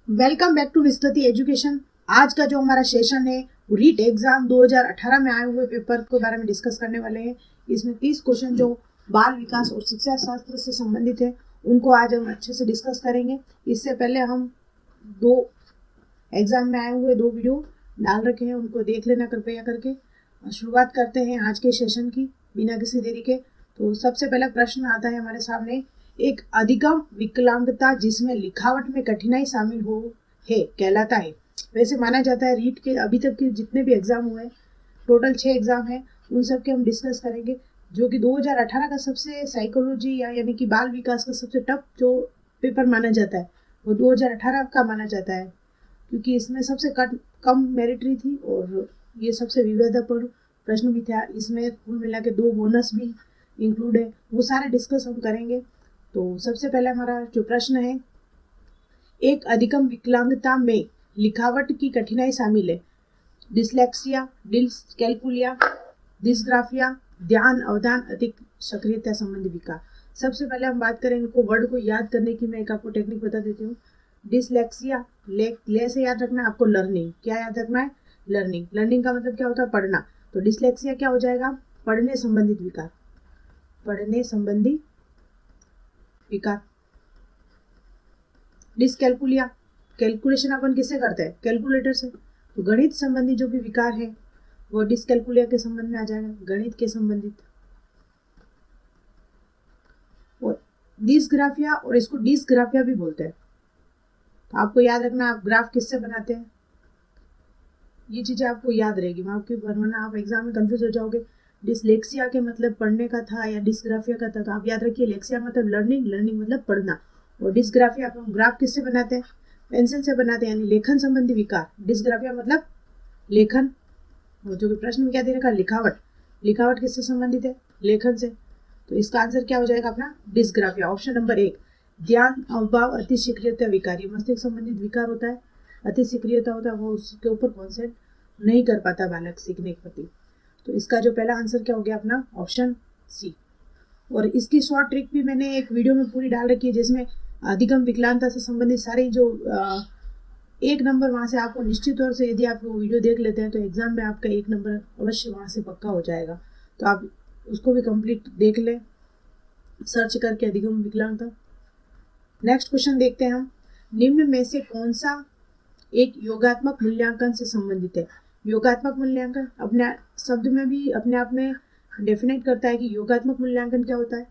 Welcome back to Vistriti Education. आज का जो हमारा सेशन है वो रीट एग्जाम 2018 में आए हुए पेपर के बारे में डिस्कस करने वाले हैं। इसमें 30 क्वेश्चन जो बाल विकास और शिक्षा शास्त्र से संबंधित है उनको आज हम अच्छे से डिस्कस करेंगे। इससे पहले हम दो एग्जाम में आए हुए दो वीडियो डाल रखे हैं, उनको देख लेना कृपया करके। शुरुआत करते हैं आज के सेशन की बिना किसी देरी के। तो सबसे पहला प्रश्न आता है हमारे सामने, एक अधिगम विकलांगता जिसमें लिखावट में कठिनाई शामिल हो है कहलाता है। वैसे माना जाता है रीट के अभी तक के जितने भी एग्जाम हुए, टोटल 6 एग्जाम है, उन सब के हम डिस्कस करेंगे। जो कि 2018 का सबसे साइकोलॉजी यानी कि बाल विकास का सबसे टफ जो पेपर माना जाता है वो 2018 का माना जाता है, क्योंकि इसमें सबसे कम मेरिटरी थी और ये सबसे विवादापूर्ण प्रश्न भी था। इसमें कुल मिला के 2 बोनस भी इंक्लूड है, वो सारे डिस्कस हम करेंगे। तो सबसे पहले हमारा जो प्रश्न है, एक अधिगम विकलांगता में लिखावट की कठिनाई शामिल है। डिसलेक्सिया, डिसकैल्कुलिया, डिसग्राफिया, ध्यान अवधान अधिक सक्रियता संबंधी विकार। सबसे पहले हम बात करें इनको वर्ड को याद करने की, मैं एक आपको टेक्निक बता देती हूँ। डिसलेक्सिया, ले से याद रखना है आपको, लर्निंग क्या याद रखना है, लर्निंग। लर्निंग का मतलब क्या होता है, पढ़ना। तो डिसलेक्सिया क्या हो जाएगा, पढ़ने संबंधित विकार, पढ़ने संबंधी विकार। डिसकैल्कुलिया, कैलकुलेशन अपन किससे करते हैं, कैलकुलेटर से। तो गणित संबंधी जो भी विकार है वो डिसकैल्कुलिया के संबंध में आ जाएगा, गणित के संबंधित। और डिसग्राफिया, और इसको डिसग्राफिया भी बोलते हैं। तो आपको याद रखना आप ग्राफ किससे बनाते हैं, ये चीजें आपको याद रहेगी, वरना आप एग्जाम में कंफ्यूज हो जाओगे। डिसलेक्सिया के मतलब पढ़ने का था या डिसग्राफिया का था, तो आप याद रखिए लेक्सिया मतलब लर्निंग, लर्निंग मतलब पढ़ना। और डिसग्राफिया आप ग्राफ किससे बनाते हैं, पेंसिल से बनाते हैं, यानी लेखन संबंधी विकार। डिसग्राफिया मतलब लेखन, और जो कि प्रश्न में क्या दे रखा, लिखावट। लिखावट किससे संबंधित है, लेखन से। तो इसका आंसर क्या हो जाएगा अपना, डिसग्राफिया, ऑप्शन नंबर 1। ध्यान अभाव अति सक्रियता विकार, ये मस्तिष्क संबंधित विकार होता है, अति सक्रियता होता है, वो उसके ऊपर कॉन्सेंट्रेट नहीं कर पाता बालक सीखने के प्रति। तो इसका जो पहला आंसर क्या हो गया अपना, ऑप्शन सी। और इसकी शॉर्ट ट्रिक भी मैंने एक वीडियो में पूरी डाल रखी है, जिसमें अधिगम विकलांगता से संबंधित सारी जो 1 नंबर वहाँ से आपको निश्चित तौर से, यदि आप वो वीडियो देख लेते हैं तो एग्जाम में आपका 1 नंबर अवश्य वहाँ से पक्का हो जाएगा। तो आप उसको भी कंप्लीट देख लें, सर्च करके अधिगम विकलांगता। नेक्स्ट क्वेश्चन देखते हैं हम, निम्न में से कौन सा एक योगात्मक मूल्यांकन से संबंधित है। योगात्मक मूल्यांकन अपने शब्द में भी अपने आप में डेफिनेट करता है कि योगात्मक मूल्यांकन क्या होता है,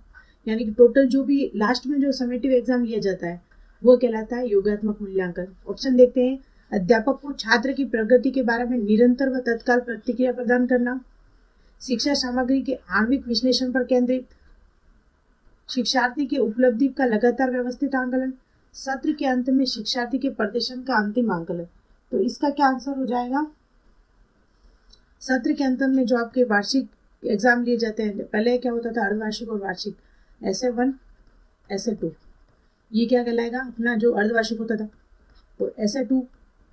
यानी कि टोटल जो भी लास्ट में जो समेटिव एग्जाम लिया जाता है वो कहलाता है योगात्मक मूल्यांकन। ऑप्शन देखते हैं, अध्यापक को छात्र की प्रगति के बारे में निरंतर व तत्काल प्रतिक्रिया प्रदान करना, शिक्षा सामग्री के आणविक विश्लेषण पर केंद्रित, शिक्षार्थी की उपलब्धि का लगातार व्यवस्थित आंकलन, सत्र के अंत में शिक्षार्थी के प्रदर्शन का अंतिम आंकलन। तो इसका क्या आंसर हो जाएगा, सत्र के अंत में जो आपके वार्षिक एग्जाम लिए जाते हैं, पहले क्या होता था अर्धवार्षिक और वार्षिक, ऐसे 1 ऐसे 2, ये क्या कहलाएगा अपना जो अर्धवार्षिक होता था, और ऐसे 2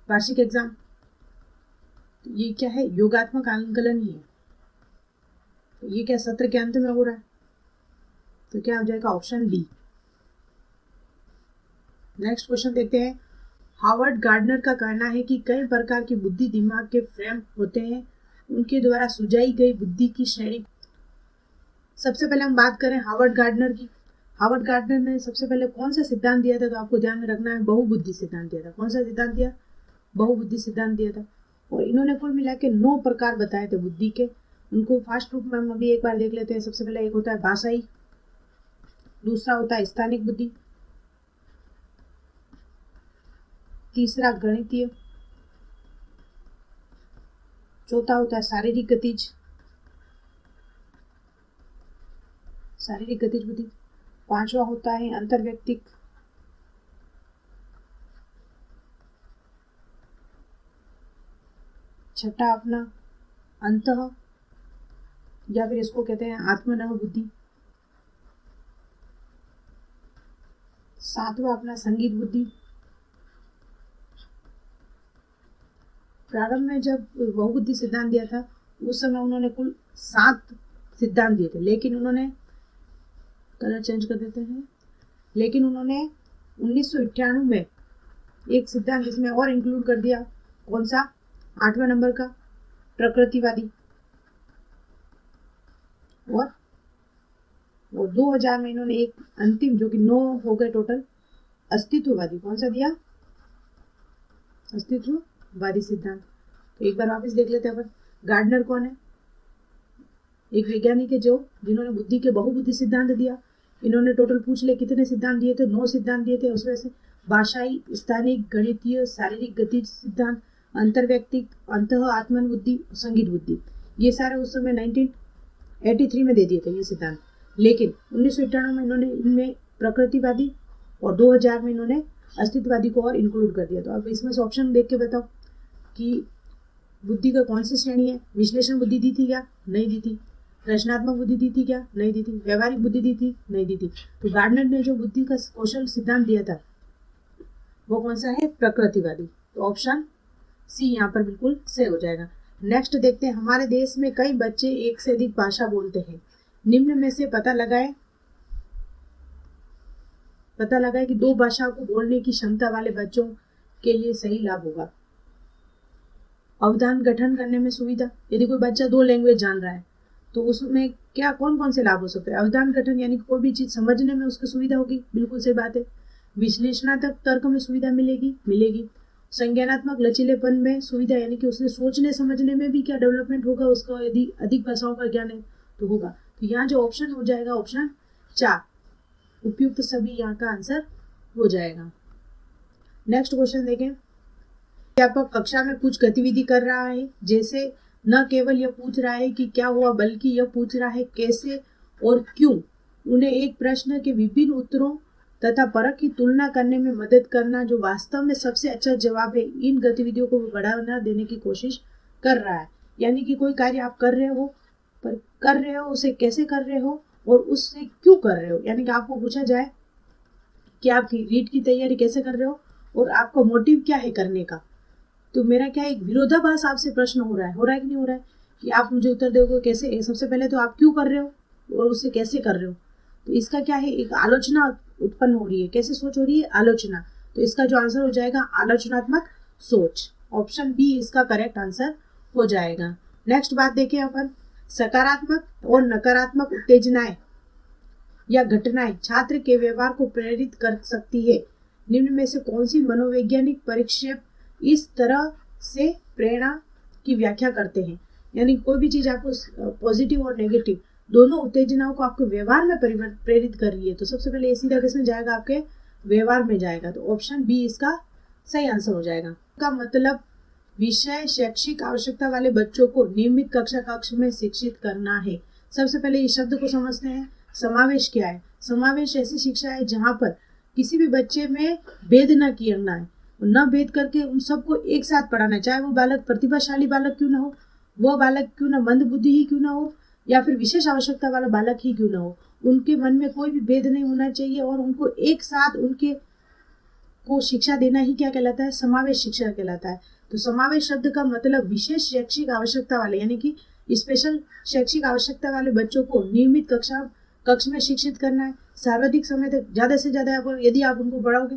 वार्षिक एग्जाम। तो ये क्या है, योगात्मक आंकलन ही है। तो ये क्या सत्र के अंत में हो रहा है, तो क्या हो जाएगा ऑप्शन डी। नेक्स्ट क्वेश्चन देखते हैं, हावर्ड गार्डनर का कहना है कि कई प्रकार की बुद्धि दिमाग के फ्रेम होते हैं, उनके द्वारा सुझाई गई बुद्धि की श्रेणी। सबसे पहले हम बात करें हावर्ड गार्डनर की। हावर्ड गार्डनर ने सबसे पहले कौन सा सिद्धांत दिया था, तो आपको ध्यान में रखना है बहुबुद्धि सिद्धांत दिया था। कौन सा सिद्धांत दिया, बहुबुद्धि सिद्धांत दिया था। और इन्होंने कुल मिला के 9 प्रकार बताए थे बुद्धि के। उनको फास्ट रूप में हम अभी एक बार देख लेते हैं। सबसे पहले एक होता है भाषाई, दूसरा होता है स्थानिक बुद्धि, तीसरा गणितीय, चौथा होता है शारीरिक गतिज, शारीरिक गतिज बुद्धि, पांचवा होता है अंतर्व्यक्तिक, छठा अपना अंतः या फिर इसको कहते हैं आत्मनव बुद्धि, सातवां अपना संगीत बुद्धि। प्रारंभ में जब बहुबुद्धि सिद्धांत दिया था उस समय उन्होंने कुल 7 सिद्धांत दिए थे, लेकिन उन्होंने कलर चेंज कर देते हैं, लेकिन उन्होंने 1998 में एक सिद्धांत इसमें और इंक्लूड कर दिया, कौन सा, 8वां नंबर का, प्रकृतिवादी। और 2000 में इन्होंने एक अंतिम, जो कि 9 हो गए टोटल, अस्तित्ववादी। कौन सा दिया, अस्तित्ववादी सिद्धांत। तो एक बार वापस देख लेते हैं अपन। गार्डनर कौन है, एक वैज्ञानिक है जिन्होंने बुद्धि के बहुबुद्धि सिद्धांत दिया। इन्होंने टोटल पूछ ले कितने सिद्धांत दिए थे, 9 सिद्धांत दिए थे। उसमें से भाषाई, स्थानिक, गणितीय, शारीरिक गति सिद्धांत, अंतर्व्यक्तिक, अंतः आत्मन बुद्धि, संगीत बुद्धि, ये सारे उस समय 1983 में दे दिए थे ये सिद्धांत। लेकिन 1991 में इन्होंने इनमें प्रकृतिवादी और 2000 में इन्होंने अस्तित्ववादी को और इंक्लूड कर दिया। तो अब इसमें से ऑप्शन देख के बताओ कि बुद्धि का कौन सी श्रेणी है। विश्लेषण बुद्धि दी थी क्या, नहीं दी थी। रचनात्मक बुद्धि दी थी क्या, नहीं दी थी। व्यवहारिक बुद्धि दी थी, नहीं दी थी। तो गार्डनर ने जो बुद्धि का कौशल सिद्धांत दिया था वो कौन सा है, प्रकृतिवादी। तो ऑप्शन सी यहाँ पर बिल्कुल सही हो जाएगा। नेक्स्ट देखते हैं, हमारे देश में कई बच्चे एक से अधिक भाषा बोलते हैं। निम्न में से पता लगाए कि 2 भाषाओं को बोलने की क्षमता वाले बच्चों के लिए सही लाभ होगा। अवधान गठन करने में सुविधा, यदि कोई बच्चा 2 लैंग्वेज जान रहा है तो उसमें क्या कौन कौन से लाभ हो सकते हैं। अवधान गठन यानी कोई भी चीज समझने में उसको सुविधा होगी, बिल्कुल सही बात है। विश्लेषणात्मक तर्क में सुविधा मिलेगी। संज्ञानात्मक लचीलेपन में सुविधा, यानी कि उसने सोचने समझने में भी क्या डेवलपमेंट होगा उसका, यदि अधिक भाषाओं का ज्ञान है तो होगा। तो यहाँ जो ऑप्शन हो जाएगा, ऑप्शन 4 उपयुक्त सभी यहाँ का आंसर हो जाएगा। नेक्स्ट क्वेश्चन देखें। अध्यापक कक्षा में कुछ गतिविधि कर रहा है, जैसे न केवल यह पूछ रहा है कि क्या हुआ, बल्कि यह पूछ रहा है कैसे और क्यों। उन्हें एक प्रश्न के विभिन्न उत्तरों तथा परख की तुलना करने में मदद करना, जो वास्तव में सबसे अच्छा जवाब है, इन गतिविधियों को बढ़ावा देने की कोशिश कर रहा है। यानी कि कोई कार्य आप कर रहे हो, पर कर रहे हो उसे कैसे कर रहे हो और उससे क्यों कर रहे हो। यानी कि आपको पूछा जाए कि आप रीट की तैयारी कैसे कर रहे हो और आपका मोटिव क्या है करने का। तो मेरा क्या है, एक विरोधाभास आपसे प्रश्न हो रहा है कि नहीं हो रहा है, कि आप मुझे उत्तर दोगे कैसे। सबसे पहले तो आप क्यों कर रहे हो और उससे कैसे कर रहे हो। तो इसका क्या है, एक आलोचना उत्पन्न हो रही है। कैसे सोच हो रही है, आलोचना। तो इसका जो आंसर हो जाएगा आलोचनात्मक सोच। ऑप्शन बी इसका करेक्ट आंसर हो जाएगा। नेक्स्ट बात देखें अपन, सकारात्मक और नकारात्मक उत्तेजनाएं या घटनाएं छात्र के व्यवहार को प्रेरित कर सकती है। निम्न में से कौन सी मनोवैज्ञानिक परिक्षेप इस तरह से प्रेरणा की व्याख्या करते हैं। यानी कोई भी चीज आपको पॉजिटिव और नेगेटिव दोनों उत्तेजनाओं को आपके व्यवहार में प्रेरित कर रही है, तो सबसे पहले सीधा किसमें जाएगा, आपके व्यवहार में जाएगा। तो ऑप्शन बी इसका सही आंसर हो जाएगा। का मतलब विषय शैक्षिक आवश्यकता वाले बच्चों को नियमित कक्ष में शिक्षित करना है। सबसे पहले इस शब्द को समझते हैं। समावेश क्या है, समावेश ऐसी शिक्षा है जहाँ पर किसी भी बच्चे में भेद न करना है, न भेद करके उन सबको एक साथ पढ़ाना है। चाहे वो बालक प्रतिभाशाली बालक क्यों ना हो, वह बालक क्यों ना मंद बुद्धि ही क्यों ना हो, या फिर विशेष आवश्यकता वाला बालक ही क्यों ना हो, उनके मन में कोई भी भेद नहीं होना चाहिए और उनको एक साथ उनके को शिक्षा देना ही क्या कहलाता है, समावेश शिक्षा कहलाता है। तो समावेश शब्द का मतलब विशेष शैक्षिक आवश्यकता वाले, यानी कि स्पेशल शैक्षिक आवश्यकता वाले बच्चों को नियमित कक्ष में शिक्षित करना है। सर्वाधिक समय तक ज़्यादा से ज़्यादा यदि आप उनको पढ़ाओगे,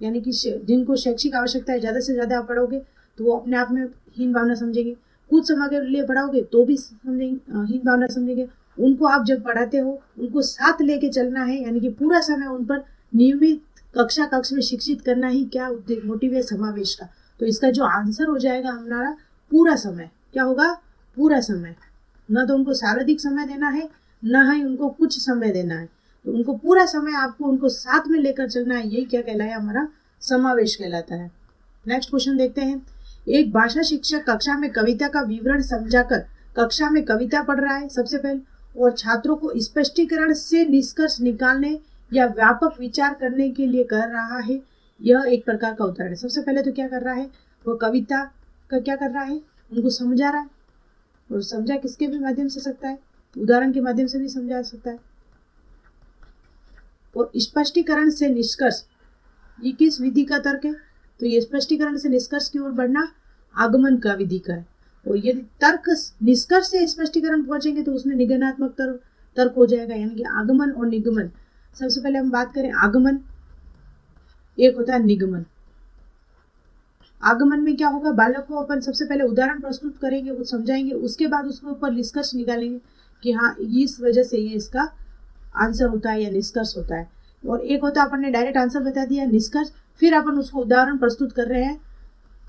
यानी कि जिनको शैक्षिक आवश्यकता है ज़्यादा से ज़्यादा आप पढ़ोगे तो वो अपने आप में हीन भावना समझेंगे। कुछ समय के लिए पढ़ाओगे तो भी हीन भावना समझेंगे। उनको आप जब पढ़ाते हो उनको साथ लेके चलना है, यानी कि पूरा समय उन पर नियमित कक्ष में शिक्षित करना ही क्या मोटिव है, समावेश का। तो इसका जो आंसर हो जाएगा हमारा पूरा समय, क्या होगा, पूरा समय। न तो उनको सर्वाधिक समय देना है, न ही उनको कुछ समय देना है, तो उनको पूरा समय आपको उनको साथ में लेकर चलना है। यही क्या कहलाया, हमारा समावेश कहलाता है। नेक्स्ट क्वेश्चन देखते हैं। एक भाषा शिक्षक कक्षा में कविता का विवरण समझाकर कक्षा में कविता पढ़ रहा है सबसे पहले, और छात्रों को स्पष्टीकरण से निष्कर्ष निकालने या व्यापक विचार करने के लिए कर रहा है। यह एक प्रकार का उदाहरण है। सबसे पहले तो क्या कर रहा है, वो कविता का क्या कर रहा है, उनको समझा रहा है। और समझा किसके भी माध्यम से सकता है, उदाहरण के माध्यम से भी समझा सकता है। और स्पष्टीकरण से निष्कर्ष, ये किस विधि का तर्क है, तो ये स्पष्टीकरण से निष्कर्ष की ओर बढ़ना आगमन का विधि का है। और यदि तर्क निष्कर्ष से स्पष्टीकरण पहुंचेंगे तो उसमें निगमनात्मक तर्क हो जाएगा, यानी कि आगमन और निगमन। सबसे पहले हम बात करें आगमन, एक होता है निगमन। आगमन में क्या होगा, बालक को अपन सबसे पहले उदाहरण प्रस्तुत करेंगे, वो समझाएंगे, उसके बाद उसके ऊपर निष्कर्ष निकालेंगे कि हाँ इस वजह से ये इसका आंसर होता है या निष्कर्ष होता है। और एक होता है अपन ने डायरेक्ट आंसर बता दिया, निष्कर्ष, फिर अपन उसको उदाहरण प्रस्तुत कर रहे हैं,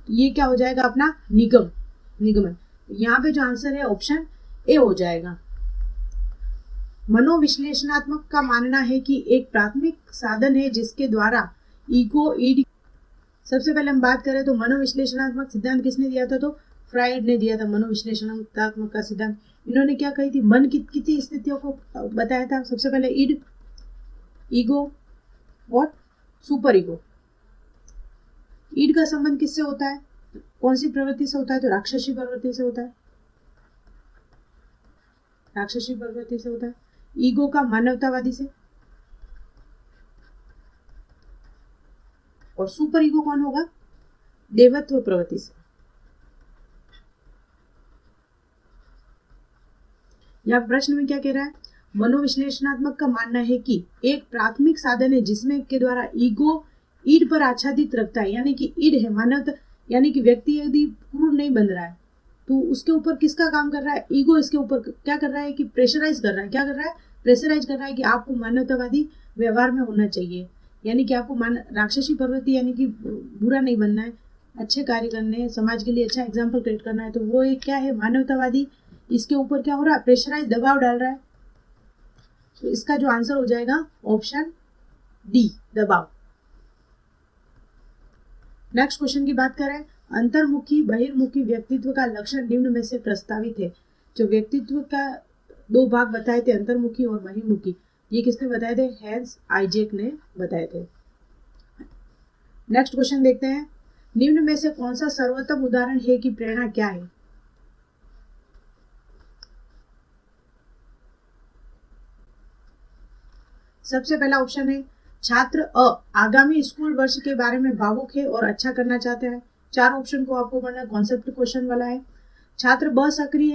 ये क्या हो जाएगा अपना निगमन। यहाँ पे जो आंसर है ऑप्शन ए हो जाएगा। मनोविश्लेषणात्मक का मानना है कि एक प्राथमिक साधन है जिसके द्वारा ईगो ईड। सबसे पहले हम बात करें तो मनोविश्लेषणात्मक सिद्धांत किसने दिया था, तो फ्राइड ने दिया था मनोविश्लेषणात्मक का सिद्धांत। इन्होंने क्या कही थी, मन की कितनी स्थितियों को बताया था, सबसे पहले ईड, ईगो और सुपर ईगो। ईड का संबंध किससे होता है, कौन सी प्रवृत्ति से होता है, तो राक्षसी प्रवृत्ति से होता है, राक्षसी प्रवृत्ति से होता है। ईगो का मानवतावादी से, और सुपर ईगो कौन होगा, देवत्व प्रवृत्ति से। यहाँ प्रश्न में क्या कह रहा है, मनोविश्लेषणात्मक का मानना है कि एक प्राथमिक साधन है जिसमें के द्वारा ईगो ईड पर आच्छादित रखता है, यानी कि ईड है मानवता, यानी कि व्यक्ति यदि पूर्ण नहीं बन रहा है तो उसके ऊपर किसका काम कर रहा है, ईगो इसके ऊपर क्या कर रहा है कि प्रेशराइज कर रहा है, क्या कर रहा है, प्रेशराइज कर रहा है कि आपको मानवतावादी व्यवहार में होना चाहिए, यानी कि आपको राक्षसी प्रवृत्ति यानी कि बुरा नहीं बनना है, अच्छे कार्य करने हैं, समाज के लिए अच्छा एग्जाम्पल क्रिएट करना है, तो वो एक क्या है मानवतावादी, इसके ऊपर क्या हो रहा है, प्रेशराइज, दबाव डाल रहा है। तो इसका जो आंसर हो जाएगा ऑप्शन डी, दबाव। नेक्स्ट क्वेश्चन की बात करें, अंतर्मुखी बहिर्मुखी व्यक्तित्व का लक्षण निम्न में से प्रस्तावित है। जो व्यक्तित्व का दो भाग बताए थे, अंतर्मुखी और बहिर्मुखी, ये किसने बताए थे, हैंस आइजेक ने बताए थे। नेक्स्ट क्वेश्चन देखते हैं, निम्न में से कौन सा सर्वोत्तम उदाहरण है कि प्रेरणा क्या है। सबसे पहला ऑप्शन है छात्र अ आगामी स्कूल वर्ष के बारे में भावुक है और अच्छा करना चाहता है। चार ऑप्शन को आपको पढ़ना, कॉन्सेप्ट क्वेश्चन वाला है। छात्र ब सक्रिय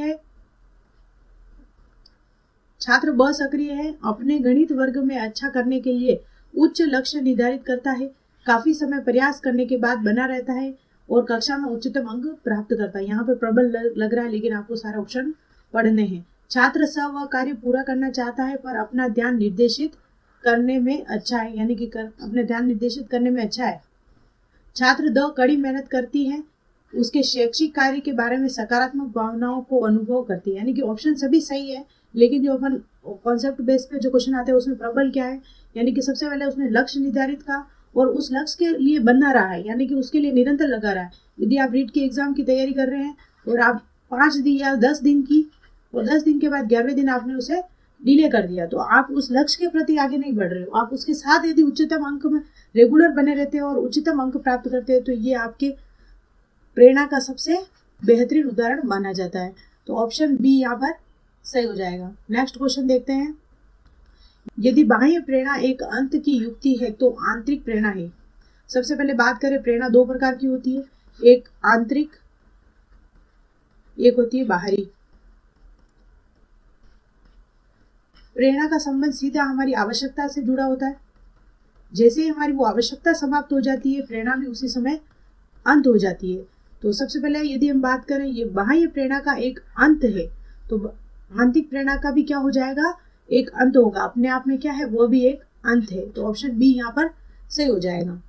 है, अपने गणित वर्ग में अच्छा करने के लिए उच्च लक्ष्य निर्धारित करता है, काफी समय प्रयास करने के बाद बना रहता है और कक्षा में उच्चतम अंक प्राप्त करता है। यहाँ पे प्रबल लग रहा है लेकिन आपको सारे ऑप्शन पढ़ने हैं। छात्र स वह कार्य पूरा करना चाहता है पर अपना ध्यान निर्देशित करने में अच्छा है, यानी कि अपने ध्यान निर्देशित करने में अच्छा है। छात्र द कड़ी मेहनत करती है, उसके शैक्षिक कार्य के बारे में सकारात्मक भावनाओं को अनुभव करती है, यानी कि ऑप्शन सभी सही है, लेकिन जो अपन कॉन्सेप्ट बेस पे जो क्वेश्चन आते हैं उसमें प्रबल क्या है, यानी कि सबसे पहले उसने लक्ष्य निर्धारित का और उस लक्ष्य के लिए बना रहा है, यानी कि उसके लिए निरंतर लगा रहा है। यदि आप रीट के एग्जाम की तैयारी कर रहे हैं और आप 5 दिन या 10 दिन की, और 10 दिन के बाद 11वें दिन आपने उसे डिले कर दिया, तो आप उस लक्ष्य के प्रति आगे नहीं बढ़ रहे हो। आप उसके साथ यदि उच्चतम अंक में रेगुलर बने रहते हैं और उच्चतम अंक प्राप्त करते हैं तो ये आपके प्रेरणा का सबसे बेहतरीन उदाहरण माना जाता है। तो ऑप्शन बी यहाँ पर सही हो जाएगा। नेक्स्ट क्वेश्चन देखते हैं, यदि बाह्य प्रेरणा एक अंत की युक्ति है तो आंतरिक प्रेरणा है। सबसे पहले बात करें, प्रेरणा दो प्रकार की होती है, एक आंतरिक, एक होती है बाहरी। प्रेरणा का संबंध सीधा हमारी आवश्यकता से जुड़ा होता है। जैसे ही हमारी वो आवश्यकता समाप्त हो जाती है, प्रेरणा भी उसी समय अंत हो जाती है। तो सबसे पहले यदि हम बात करें ये बाह्य प्रेरणा का एक अंत है, तो आंतरिक प्रेरणा का भी क्या हो जाएगा, एक अंत होगा, अपने आप में क्या है वो भी एक अंत है। तो ऑप्शन बी यहाँ पर सही हो जाएगा।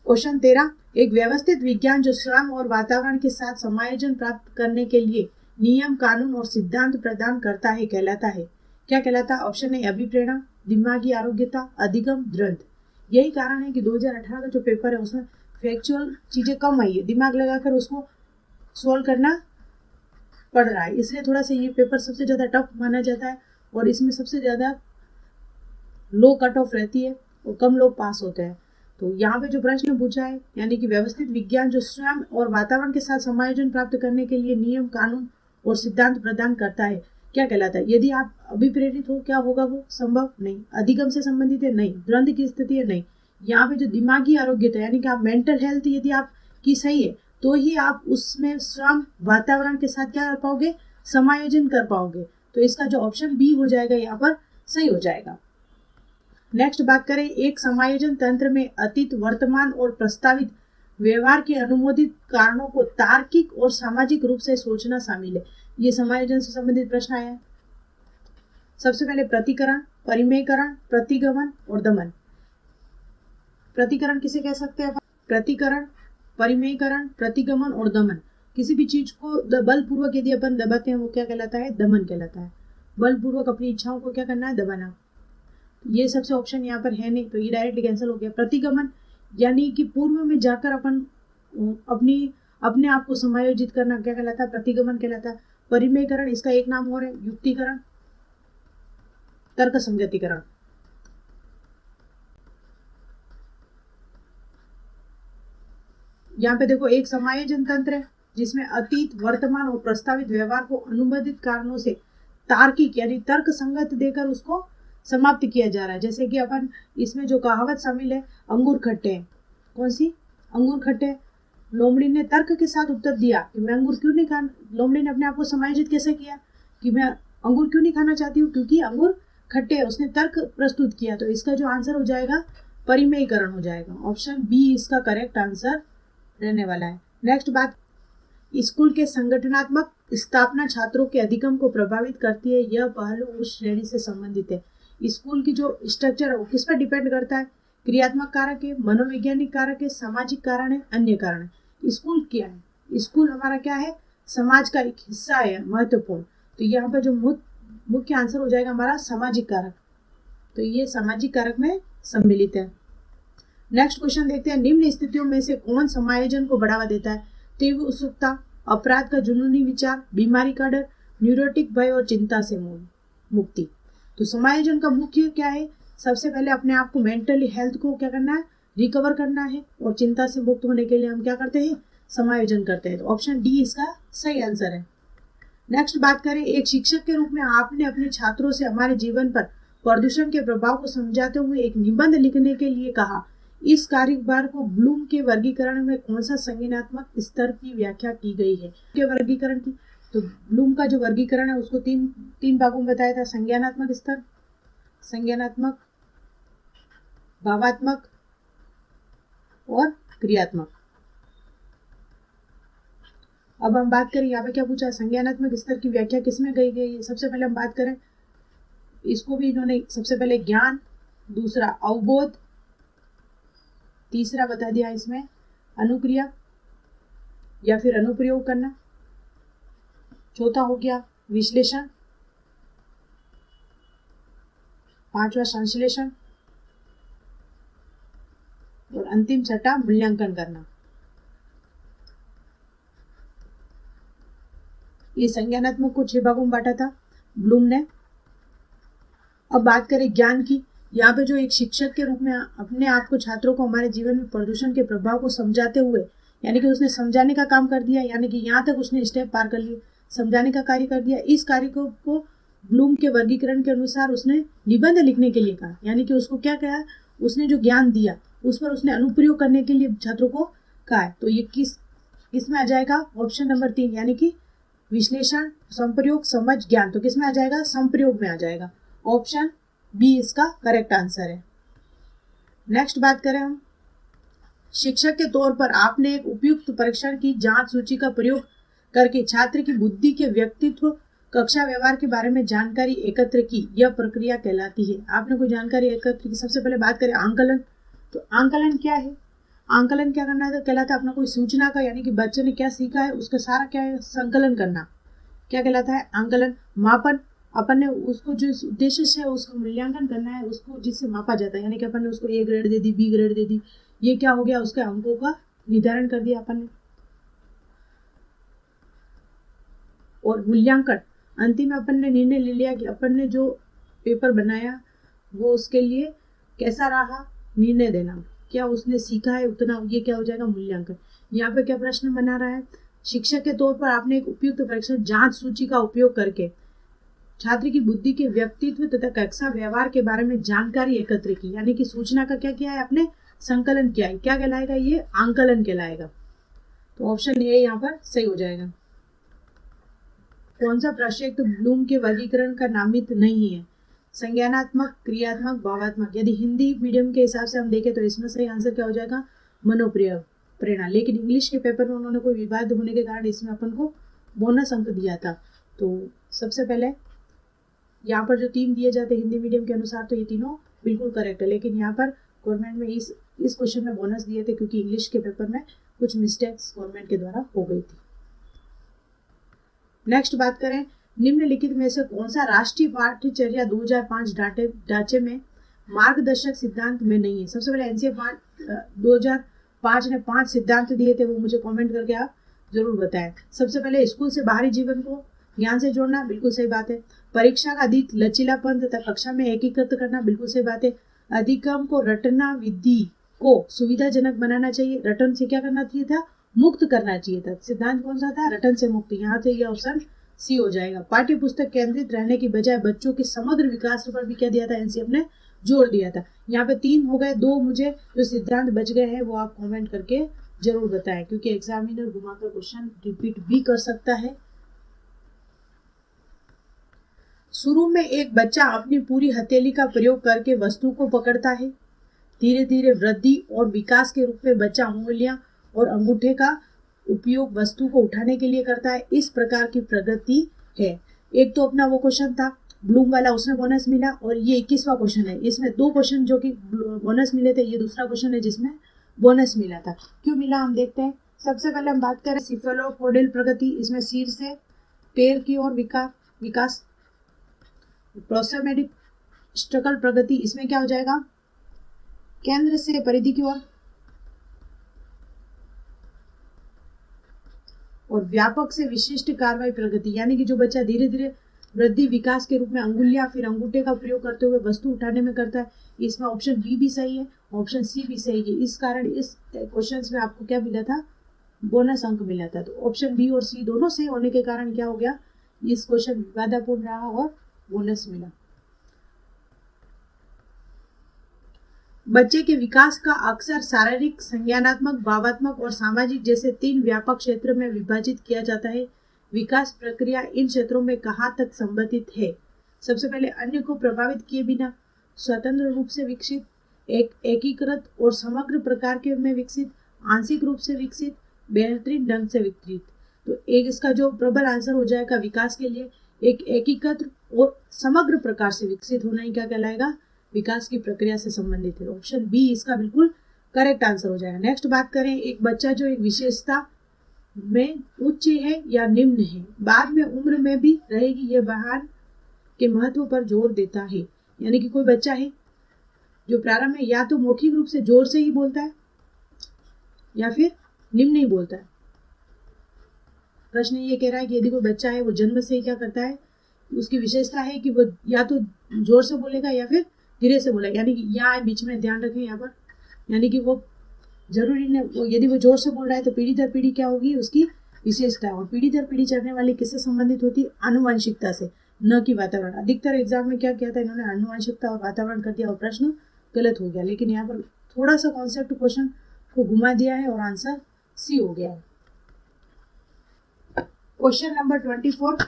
क्वेश्चन 13, एक व्यवस्थित विज्ञान जो स्वयं और वातावरण के साथ समायोजन प्राप्त करने के लिए नियम, कानून और सिद्धांत प्रदान करता है कहलाता है, क्या कहलाता है। ऑप्शन ए अभिप्रेरणा, दिमागी आरोग्यता, अधिगम, द्वंद। यही कारण है कि 2018 का जो पेपर है उसमें फैक्चुअल चीजें कम आई है, दिमाग लगाकर उसको सोल्व करना पड़ रहा है, इसलिए थोड़ा सा ये पेपर सबसे ज्यादा टफ माना जाता है और इसमें सबसे ज्यादा लो कट ऑफ रहती है और कम लोग पास होते हैं। तो यहाँ पे जो प्रश्न पूछा है, यानी कि व्यवस्थित विज्ञान जो स्वयं और वातावरण के साथ समायोजन प्राप्त करने के लिए नियम, कानून और सिद्धांत प्रदान करता है, क्या कहलाता है। यदि आप अभिप्रेरित हो, क्या होगा वो, संभव नहीं। अधिगम से संबंधित है, नहीं। द्वंद की स्थिति है, नहीं। यहाँ पे जो दिमागी आरोग्यता यानी कि आप मेंटल हेल्थ यदि आप की सही है तो ही आप उसमें स्वयं वातावरण के साथ क्या कर पाओगे, समायोजन कर पाओगे। तो इसका जो ऑप्शन बी हो जाएगा यहाँ पर सही हो जाएगा। नेक्स्ट बात करें, एक समायोजन तंत्र में अतीत, वर्तमान और प्रस्तावित व्यवहार के अनुमोदित कारणों को तार्किक और सामाजिक रूप से सोचना शामिल है। ये समायोजन से संबंधित प्रश्न आया है। सबसे पहले प्रतिकरण, परिमेयकरण, प्रतिगमन और दमन। प्रतिकरण किसे कह सकते हैं? प्रतिकरण, परिमेयकरण, प्रतिगमन और दमन। किसी भी चीज को बलपूर्वक यदि अपन दबाते हैं वो क्या कहलाता है? दमन कहलाता है। बलपूर्वक अपनी इच्छाओं को क्या करना है? दबाना। ये सबसे ऑप्शन यहाँ पर है नहीं, तो ये डायरेक्टली कैंसिल हो गया। प्रतिगमन यानी कि पूर्व में जाकर अपन अपने आप को समायोजित करना क्या कहलाता है? प्रतिगमन कहलाता है। परिमेयकरण इसका एक नाम और है युक्तिकरण, तर्क संगतिकरण। यहाँ पे देखो एक समायोजन तंत्र है जिसमें अतीत, वर्तमान और प्रस्तावित व्यवहार को अनुबंधित कारणों से तार्किक यानी तर्क संगत देकर उसको समाप्त किया जा रहा है। जैसे कि अपन इसमें जो कहावत शामिल है, अंगूर खट्टे हैं। कौन सी? अंगूर खट्टे। लोमड़ी ने तर्क के साथ उत्तर दिया कि मैं अंगूर क्यों नहीं खाना। लोमड़ी ने अपने आप को समायोजित कैसे किया कि मैं अंगूर क्यों नहीं खाना चाहती हूँ? क्योंकि अंगूर खट्टे है। उसने तर्क प्रस्तुत किया। तो इसका जो आंसर हो जाएगा परिमेयकरण हो जाएगा। ऑप्शन बी इसका करेक्ट आंसर रहने वाला है। नेक्स्ट बात, स्कूल के संगठनात्मक स्थापना छात्रों के अधिगम को प्रभावित करती है। यह पहलू उस श्रेणी से संबंधित है। स्कूल की जो स्ट्रक्चर है वो किस पर डिपेंड करता है? क्रियात्मक कारक है, मनोवैज्ञानिक कारक है, सामाजिक कारण है, अन्य कारण है। स्कूल क्या है? स्कूल हमारा क्या है? समाज का एक हिस्सा है, महत्वपूर्ण। तो यहाँ पर जो मुख्य आंसर हो जाएगा हमारा सामाजिक कारक। तो ये सामाजिक कारक में सम्मिलित है। नेक्स्ट क्वेश्चन देखते हैं। निम्न स्थितियों में से कौन समायोजन को बढ़ावा देता है? तीव्र उत्सुकता, अपराध का जुनूनी विचार, बीमारी का डर, न्यूरोटिक भय और चिंता से मुक्ति। तो समायोजन का मुख्य क्या है? सबसे पहले अपने आप को मेंटली हेल्थ को क्या करना है? रिकवर करना है। और चिंता से मुक्त होने के लिए हम क्या करते हैं? समायोजन करते हैं। तो ऑप्शन डी इसका सही आंसर है। नेक्स्ट बात करें, एक शिक्षक के रूप में आपने अपने छात्रों से हमारे जीवन पर प्रदूषण के प्रभाव को समझाते हुए एक निबंध लिखने के लिए कहा। इस कार्यभार को ब्लूम के वर्गीकरण में कौन सा संज्ञानात्मक स्तर की व्याख्या की गई है? के वर्गीकरण की, तो ब्लूम का जो वर्गीकरण है उसको तीन भागों में बताया था। संज्ञानात्मक स्तर, संज्ञानात्मक, भावात्मक और क्रियात्मक। अब हम बात करें यहाँ पे क्या पूछा? संज्ञानात्मक स्तर की व्याख्या किसमें गई गई है? सबसे पहले हम बात करें, इसको भी इन्होंने सबसे पहले ज्ञान, दूसरा अवबोध, तीसरा बता दिया इसमें अनुक्रिया या फिर अनुप्रयोग करना, चौथा हो गया विश्लेषण, पांचवा संश्लेषण और अंतिम छठा मूल्यांकन करना। ये संज्ञानात्मक को 6 भागों में बांटा था ब्लूम ने। अब बात करें ज्ञान की। यहाँ पे जो एक शिक्षक के रूप में अपने आप को, छात्रों को हमारे जीवन में प्रदूषण के प्रभाव को समझाते हुए, यानी कि उसने समझाने का काम कर दिया, यानी कि यहाँ तक उसने स्टेप पार कर लिए, समझाने का कार्य कर दिया। इस कार्य को ब्लूम के वर्गीकरण के अनुसार उसने निबंध लिखने के लिए कहा, यानी कि उसको क्या कहा? उसने जो ज्ञान दिया उस पर उसने अनुप्रयोग करने के लिए छात्रों को कहा है। तो ये किसमें आ जाएगा? ऑप्शन नंबर 3, यानी कि विश्लेषण, संप्रयोग, समझ, ज्ञान। तो किसमें आ जाएगा? संप्रयोग में आ जाएगा। ऑप्शन बी इसका करेक्ट आंसर है। नेक्स्ट बात करें हम, शिक्षक के तौर पर आपने एक उपयुक्त परीक्षण की जांच सूची का प्रयोग करके छात्र की बुद्धि के व्यक्तित्व, कक्षा व्यवहार के बारे में जानकारी एकत्र की। यह प्रक्रिया कहलाती है। आपने कोई जानकारी एकत्र की। सबसे पहले बात करें आंकलन। तो आंकलन क्या है? आंकलन क्या करना है? कहलाता है अपना कोई सूचना का, यानी कि बच्चे ने क्या सीखा है उसका सारा क्या है? संकलन करना। क्या कहलाता है? आंकलन। मापन, अपन ने उसको जो उद्देश्य से उसका मूल्यांकन करना है उसको जिससे मापा जाता है, यानी कि अपन ने उसको A ग्रेड दे दी, B ग्रेड दे दी, ये क्या हो गया? उसके अंकों का निर्धारण कर दिया अपन ने। और मूल्यांकन, अंतिम में अपन ने निर्णय ले लिया कि अपन ने जो पेपर बनाया वो उसके लिए कैसा रहा, निर्णय देना, क्या उसने सीखा है उतना, ये क्या हो जाएगा? मूल्यांकन। यहाँ पे क्या प्रश्न बना रहा है? शिक्षक के तौर पर आपने एक उपयुक्त परीक्षण जांच सूची का उपयोग करके छात्र की बुद्धि के व्यक्तित्व तथा कक्षा व्यवहार के बारे में जानकारी एकत्र की, यानी कि सूचना का क्या किया है? आपने संकलन किया है। क्या कहलाएगा? ये आंकलन कहलाएगा। तो ऑप्शन ए यहाँ पर सही हो जाएगा। कौन सा प्रक्षेप ब्लूम के वर्गीकरण का नामित नहीं है? संज्ञानात्मक, क्रियात्मक, भावात्मक। यदि हिंदी मीडियम के हिसाब से हम देखें तो इसमें सही आंसर क्या हो जाएगा? मनोप्रयोग। प्रेरणा। लेकिन इंग्लिश के पेपर में उन्होंने कोई विवाद होने के कारण इसमें अपन को बोनस अंक दिया था। तो सबसे पहले यहाँ पर जो 3 दिए जाते हिंदी मीडियम के अनुसार, तो ये तीनों बिल्कुल करेक्ट है। लेकिन यहाँ पर गवर्नमेंट में इस क्वेश्चन में बोनस दिए थे क्योंकि इंग्लिश के पेपर में कुछ मिस्टेक्स गवर्नमेंट के द्वारा हो गई थी। नेक्स्ट बात करें, निम्नलिखित में से कौन सा राष्ट्रीय पाठ्यचर्या 2005 ढांचे में मार्गदर्शक सिद्धांत में नहीं है। सबसे पहले एनसीईआरटी 2005 ने 5 सिद्धांत दिए थे, वो मुझे कमेंट करके आप जरूर बताएं। सबसे पहले स्कूल से बाहरी जीवन को ज्ञान से जोड़ना, बिल्कुल सही बात है। परीक्षा का अधिक लचीलापन तथा कक्षा में एकीकृत करना, बिल्कुल सही बात है। अधिगम को रटना विधि को सुविधाजनक बनाना चाहिए। रटन से क्या करना चाहिए था, मुक्त करना चाहिए था। सिद्धांत कौन सा था, रटन से मुक्त। यहाँ से ये ऑप्शन सी हो जाएगा। पाठ्य पुस्तक केंद्रित रहने की बजाय बच्चों के समग्र विकास पर भी क्या दिया था, एनसीईआरटी ने जोर दिया था। यहाँ पे 3 हो गए, 2 मुझे जो सिद्धांत बच गए हैं वो आप कमेंट करके जरूर बताएं, क्योंकि एग्जामिनर घुमाकर क्वेश्चन रिपीट भी कर सकता है। शुरू में एक बच्चा अपनी पूरी हथेली का प्रयोग करके वस्तु को पकड़ता है। धीरे धीरे वृद्धि और विकास के रूप में बच्चा उंगलियां और अंगूठे का उपयोग वस्तु को उठाने के लिए करता है। इस प्रकार की प्रगति है। एक तो अपना वो क्वेश्चन था ब्लूम वाला, उसमें बोनस मिला, और ये 21वां क्वेश्चन है। इसमें 2 क्वेश्चन जो कि बोनस मिले थे, ये दूसरा क्वेश्चन है जिसमें बोनस मिला था। क्यों मिला हम देखते हैं। सबसे पहले हम बात करें सिफेलोपोडियल प्रगति, इसमें सिर से पैर की ओर विकास। प्रोसोमेटिक स्ट्रकल प्रगति, इसमें क्या हो जाएगा, केंद्र से परिधि की ओर। और व्यापक से विशिष्ट कार्रवाई प्रगति, यानी कि जो बच्चा धीरे धीरे वृद्धि विकास के रूप में अंगुलियां फिर अंगूठे का प्रयोग करते हुए वस्तु उठाने में करता है। इसमें ऑप्शन बी भी सही है, ऑप्शन सी भी सही है। इस कारण इस क्वेश्चंस में आपको क्या मिला था, बोनस अंक मिला था। तो ऑप्शन बी और सी दोनों सही होने के कारण क्या हो गया, इस क्वेश्चन विवादापूर्ण रहा और बोनस मिला। बच्चे के विकास का अक्सर शारीरिक, संज्ञानात्मक, भावात्मक और सामाजिक जैसे 3 व्यापक क्षेत्र में विभाजित किया जाता है। विकास प्रक्रिया इन क्षेत्रों में कहाँ तक संबंधित है। सबसे पहले अन्य को प्रभावित किए बिना स्वतंत्र रूप से विकसित, एकीकृत और समग्र प्रकार के में विकसित, आंशिक रूप से विकसित, बेहतरीन ढंग से विकसित। तो एक इसका जो प्रबल आंसर हो जाएगा विकास के लिए, एक एकीकृत और समग्र प्रकार से विकसित होना ही क्या कहलाएगा, विकास की प्रक्रिया से संबंधित है। ऑप्शन बी इसका बिल्कुल करेक्ट आंसर हो जाएगा। नेक्स्ट बात करें, एक बच्चा जो एक विशेषता में उच्च है या निम्न है, बाद में उम्र में भी रहेगी, यह बयान के महत्व पर जोर देता है। यानी कि कोई बच्चा है जो प्रारंभ में या तो मौखिक रूप से जोर से ही बोलता है या फिर निम्न ही बोलता है। प्रश्न ये कह रहा है कि यदि कोई बच्चा है वो जन्म से ही क्या करता है, उसकी विशेषता है कि वो या तो जोर से बोलेगा या फिर धीरे से बोलेगा। यानी कि यहाँ बीच में ध्यान रखें यहाँ पर, यानी कि वो जरूरी नहीं, यदि वो जोर से बोल रहा है तो पीढ़ी दर पीढ़ी क्या होगी, उसकी विशेषता। और पीढ़ी दर पीढ़ी चढ़ने वाली किससे संबंधित होती है, आनुवंशिकता से, न कि वातावरण। अधिकतर एग्जाम में क्या किया था इन्होंने, आनुवंशिकता और वातावरण कर दिया और प्रश्न गलत हो गया। लेकिन यहाँ पर थोड़ा सा कॉन्सेप्ट क्वेश्चन को घुमा दिया है और आंसर सी हो गया है। क्वेश्चन नंबर 24,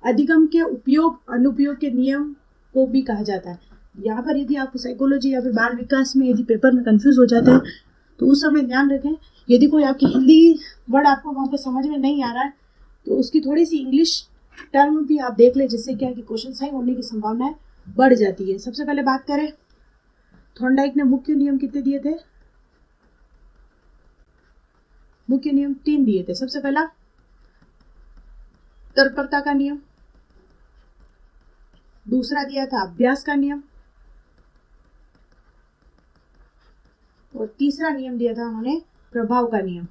अधिगम के उपयोग अनुपयोग के नियम को भी कहा जाता है। यहाँ पर यदि आप साइकोलॉजी या फिर बाल विकास में यदि पेपर में कंफ्यूज हो जाते हैं तो उस समय ध्यान रखें, यदि कोई आपकी हिंदी वर्ड आपको वहाँ पे समझ में नहीं आ रहा है तो उसकी थोड़ी सी इंग्लिश टर्म भी आप देख लें, जिससे क्या है कि क्वेश्चन सही होने की संभावनाएं बढ़ जाती है। सबसे पहले बात करें, थॉर्नडाइक ने मुख्य नियम कितने दिए थे, मुख्य नियम 3 दिए थे। सबसे पहला तत्परता का नियम, दूसरा दिया था अभ्यास का नियम, और तीसरा नियम दिया था उन्होंने प्रभाव का नियम।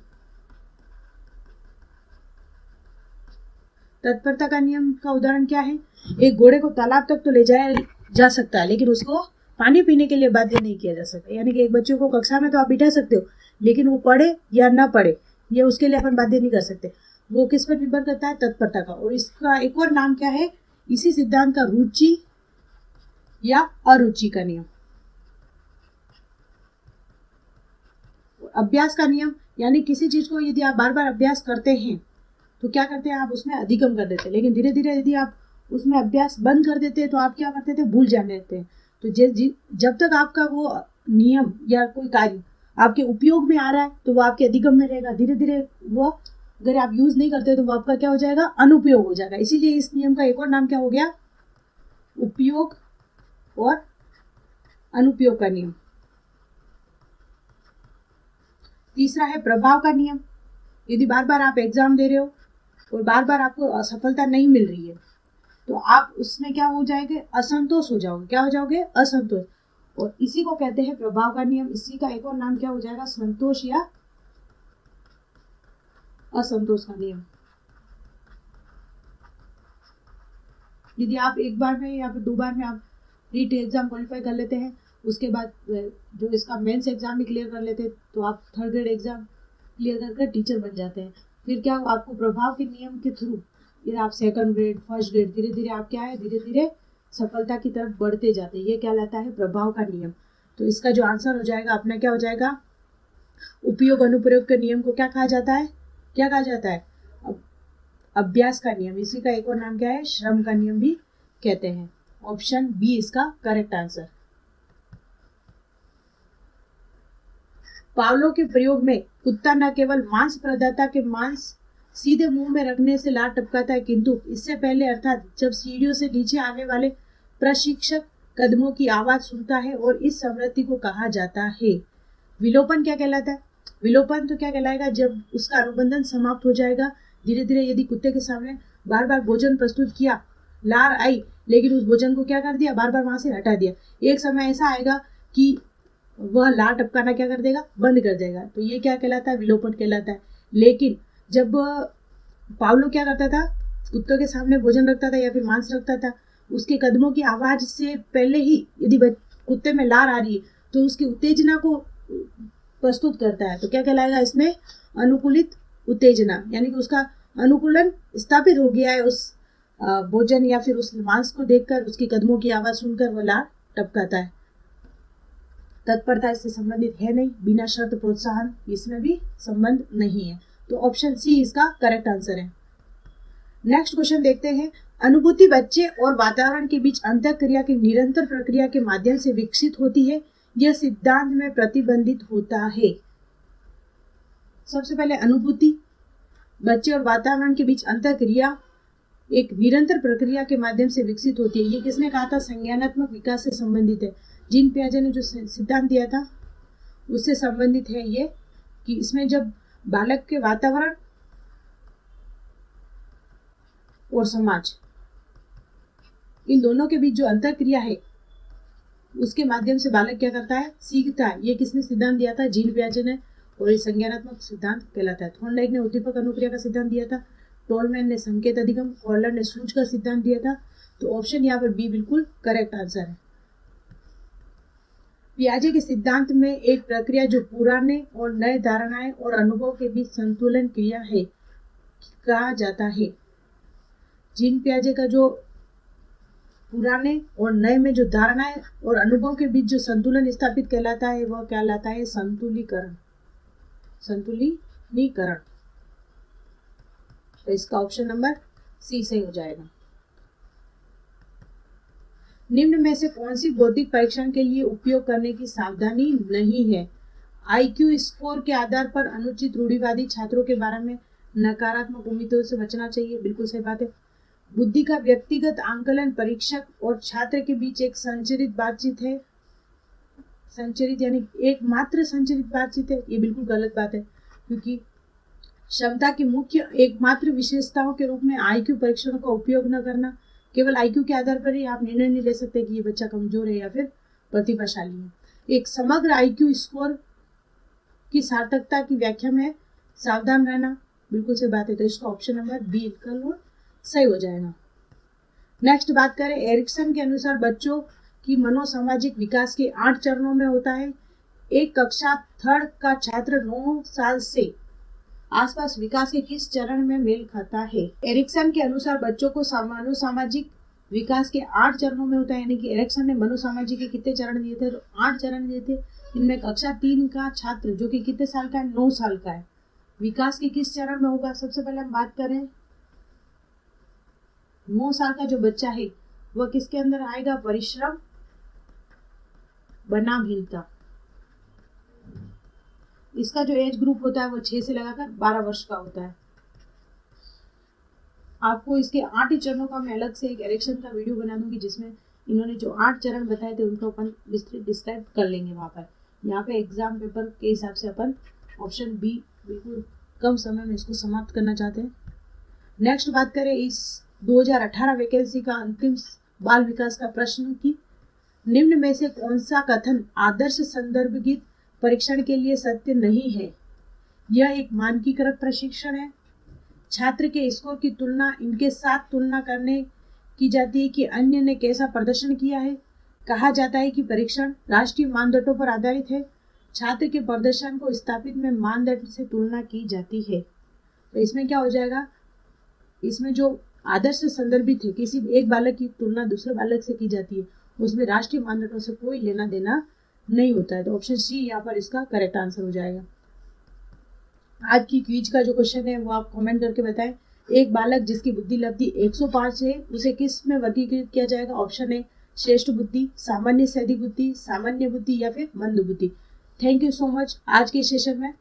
तत्परता का नियम का उदाहरण क्या है, एक घोड़े को तालाब तक तो ले जाया जा सकता है लेकिन उसको पानी पीने के लिए बाध्य नहीं किया जा सकता। यानी कि एक बच्चे को कक्षा में तो आप बिठा सकते हो लेकिन वो पढ़े या ना पढ़े ये उसके लिए अपन बाध्य नहीं कर सकते। वो किस पर निर्भर करता है, तत्परता का। और इसका एक और नाम क्या है इसी सिद्धांत का, रुचि या अरुचि का नियम। अभ्यास का नियम, यानी किसी चीज को यदि आप बार बार अभ्यास करते हैं तो क्या करते हैं, आप उसमें अधिगम कर देते हैं। लेकिन धीरे धीरे यदि आप उसमें अभ्यास बंद कर देते हैं तो आप क्या करते थे, भूल जाने लगते हैं। तो जब तक आपका वो नियम या कोई कार्य आपके उपयोग में आ रहा है तो वो आपके अधिगम में रहेगा, धीरे धीरे वो अगर आप यूज नहीं करते तो वो आपका क्या हो जाएगा, अनुपयोग हो जाएगा। इसीलिए इस नियम का एक और नाम क्या हो गया, उपयोग और अनुपयोग का नियम। तीसरा है प्रभाव का नियम। यदि बार बार आप एग्जाम दे रहे हो और बार बार आपको असफलता नहीं मिल रही है तो आप उसमें क्या हो जाएंगे, असंतोष हो जाओगे। क्या हो जाओगे, असंतोष। और इसी को कहते हैं प्रभाव का नियम। इसी का एक और नाम क्या हो जाएगा, संतोष या असंतोष का नियम। यदि आप एक बार में या फिर 2 बार में आप रीट एग्जाम क्वालिफाई कर लेते हैं, उसके बाद जो इसका मेंस एग्जाम भी क्लियर कर लेते हैं तो आप 3rd ग्रेड एग्जाम क्लियर कर टीचर बन जाते हैं। फिर क्या आपको प्रभाव के नियम के थ्रू फिर आप 2nd ग्रेड 1st ग्रेड धीरे धीरे आप क्या है, धीरे धीरे सफलता की तरफ बढ़ते जाते हैं। ये क्या लाता है, प्रभाव का नियम। तो इसका जो आंसर हो जाएगा अपना क्या हो जाएगा, उपयोग अनुप्रयोग के नियम को क्या कहा जाता है, क्या कहा जाता है, अभ्यास का नियम। इसी का एक और नाम क्या है, श्रम का नियम भी कहते हैं। ऑप्शन बी इसका करेक्ट आंसर। पावलो के प्रयोग में कुत्ता न केवल मांस प्रदाता के मांस सीधे मुंह में रखने से लार टपकाता है, किंतु इससे पहले अर्थात जब सीढ़ियों से नीचे आने वाले प्रशिक्षक कदमों की आवाज सुनता है, और इस समृद्धि को कहा जाता है विलोपन। क्या कहलाता है, विलोपन तो क्या कहलाएगा, जब उसका अनुबंधन समाप्त हो जाएगा। धीरे धीरे यदि कुत्ते के सामने बार बार भोजन प्रस्तुत किया, लार आई, लेकिन उस भोजन को क्या कर दिया, बार बार वहां से हटा दिया, एक समय ऐसा आएगा कि वह लार टपकाना क्या कर देगा, बंद कर देगा। तो ये क्या कहलाता है, विलोपन कहलाता है। लेकिन जब पावलो क्या करता था, कुत्तों के सामने भोजन रखता था या फिर मांस रखता था, उसके कदमों की आवाज से पहले ही यदि कुत्ते में लार आ रही है तो उसकी उत्तेजना को प्रस्तुत करता है। तो क्या कहलाएगा इसमें, अनुकूलित उत्तेजना, यानी कि उसका अनुकूलन स्थापित हो गया है उस भोजन या फिर उस मांस को देखकर, उसकी कदमों की आवाज सुनकर वह लार टपकाता है। तत्परता इससे संबंधित है नहीं, बिना शर्त प्रोत्साहन इसमें भी संबंध नहीं है। तो ऑप्शन सी इसका करेक्ट आंसर है। नेक्स्ट क्वेश्चन देखते हैं। अनुभूति बच्चे और वातावरण के बीच अंतःक्रिया की निरंतर प्रक्रिया के माध्यम से विकसित होती है, यह सिद्धांत में प्रतिबंधित होता है। सबसे पहले अनुभूति बच्चे और वातावरण के बीच अंतःक्रिया एक निरंतर प्रक्रिया के माध्यम से विकसित होती है। ये किसने कहा था, संज्ञानात्मक विकास से संबंधित है। जीन पियाजे ने जो सिद्धांत दिया था उससे संबंधित है ये, कि इसमें जब बालक के वातावरण और समाज इन दोनों के बीच जो अंतःक्रिया है उसके माध्यम से बालक क्या करता है, सीखता है। ये किसने सिद्धांत दिया था, जीन पियाजे ने, और ये संज्ञानात्मक सिद्धांत कहलाता है। थॉर्नडाइक ने उद्दीपक अनुक्रिया का सिद्धांत दिया था, टोलमैन ने संकेत अधिगम, हॉलर ने सूझ का सिद्धांत दिया था। तो ऑप्शन यहाँ पर बी बिल्कुल करेक्ट आंसर है। पियाजे के सिद्धांत में एक प्रक्रिया जो पुराने और नए धारणाएं और अनुभव के बीच संतुलन क्रिया है कहा जाता है। जीन पियाजे का जो पुराने और नए में जो धारणाएं और अनुभव के बीच जो संतुलन स्थापित कहलाता है वह कहलाता है संतुलीकरण, संतुलीकरण। तो इसका ऑप्शन नंबर सी सही हो जाएगा। निम्न में से कौन सी बौद्धिक परीक्षण के लिए उपयोग करने की सावधानी नहीं है। आईक्यू स्कोर के आधार पर अनुचित रूढ़िवादी छात्रों के बारे में नकारात्मक उम्मीदों से बचना चाहिए, बिल्कुल सही बात है। बुद्धि का व्यक्तिगत आंकलन परीक्षक और छात्र के बीच एक संचरित बातचीत है, संचरित यानी एकमात्र संचरित बातचीत है, ये बिल्कुल गलत बात है, क्योंकि क्षमता की मुख्य एकमात्र विशेषताओं के रूप में आईक्यू परीक्षणों का उपयोग न करना। केवल आईक्यू के आधार पर ही आप निर्णय नहीं ले सकते कि ये बच्चा कमजोर है या फिर प्रतिभाशाली है। एक समग्र आईक्यू स्कोर की सार्थकता की व्याख्या में सावधान रहना, बिल्कुल सही बात है। तो इसका ऑप्शन नंबर बी बिल्कुल सही हो जाएगा। नेक्स्ट बात करें, एरिक्सन के अनुसार बच्चों की मनोसामाजिक विकास के 8 चरणों में होता है। एक कक्षा 3rd का छात्र 9 साल से आसपास विकास के किस चरण में मेल खाता है। एरिक्सन के अनुसार बच्चों को मनोसामाजिक विकास के 8 चरणों में होता है, यानी कि एरिक्सन ने मनोसामाजिक के कितने चरण दिए थे, तो 8 चरण दिए थे। इनमें कक्षा 3 का छात्र जो कि कितने साल का है, 9 साल का है, विकास के किस चरण में होगा। सबसे पहले हम बात करें 9 साल का जो बच्चा है वह किसके अंदर आएगा, परिश्रम बनामहीनता, इसका जो एज ग्रुप होता है वो 6 से लगाकर 12 वर्ष का होता है। आपको इसके 8 ही चरणों का मैं अलग से एक इरेक्शन का वीडियो बना दूंगी, जिसमें इन्होंने जो 8 चरण बताए थे उनको अपन विस्तृत डिस्क्राइब कर लेंगे वहाँ पर। यहाँ पे एग्जाम पेपर के हिसाब से अपन ऑप्शन बी बिल्कुल कम समय में इसको समाप्त करना चाहते हैं। नेक्स्ट बात करें इस 2018 वैकेंसी का अंतिम बाल विकास का प्रश्न की निम्न में से कौन सा कथन आदर्श संदर्भित परीक्षण के लिए सत्य नहीं है? यह एक मानकीकृत प्रशिक्षण है। छात्र के स्कोर की तुलना इनके साथ तुलना करने की जाती है कि अन्य ने कैसा प्रदर्शन किया है। कहा जाता है कि परीक्षण राष्ट्रीय मानदंडों पर आधारित है। छात्र के प्रदर्शन को स्थापित में मानदंड से तुलना की जाती है। तो इसमें क्या हो जाएगा, इसमें जो आदर्श संदर्भित है, किसी एक बालक की तुलना दूसरे बालक से की जाती है, उसमें राष्ट्रीय मानदंडों से कोई लेना देना नहीं होता है। तो ऑप्शन सी यहाँ पर इसका करेक्ट आंसर हो जाएगा। आज की क्विज का जो क्वेश्चन है वो आप कमेंट करके बताएं। एक बालक जिसकी बुद्धि लब्धि 105 है उसे किस में वर्गीकृत किया जाएगा? ऑप्शन ए श्रेष्ठ बुद्धि, सामान्य से अधिक बुद्धि, सामान्य बुद्धि या फिर मंद बुद्धि। थैंक यू सो मच आज के सेशन में।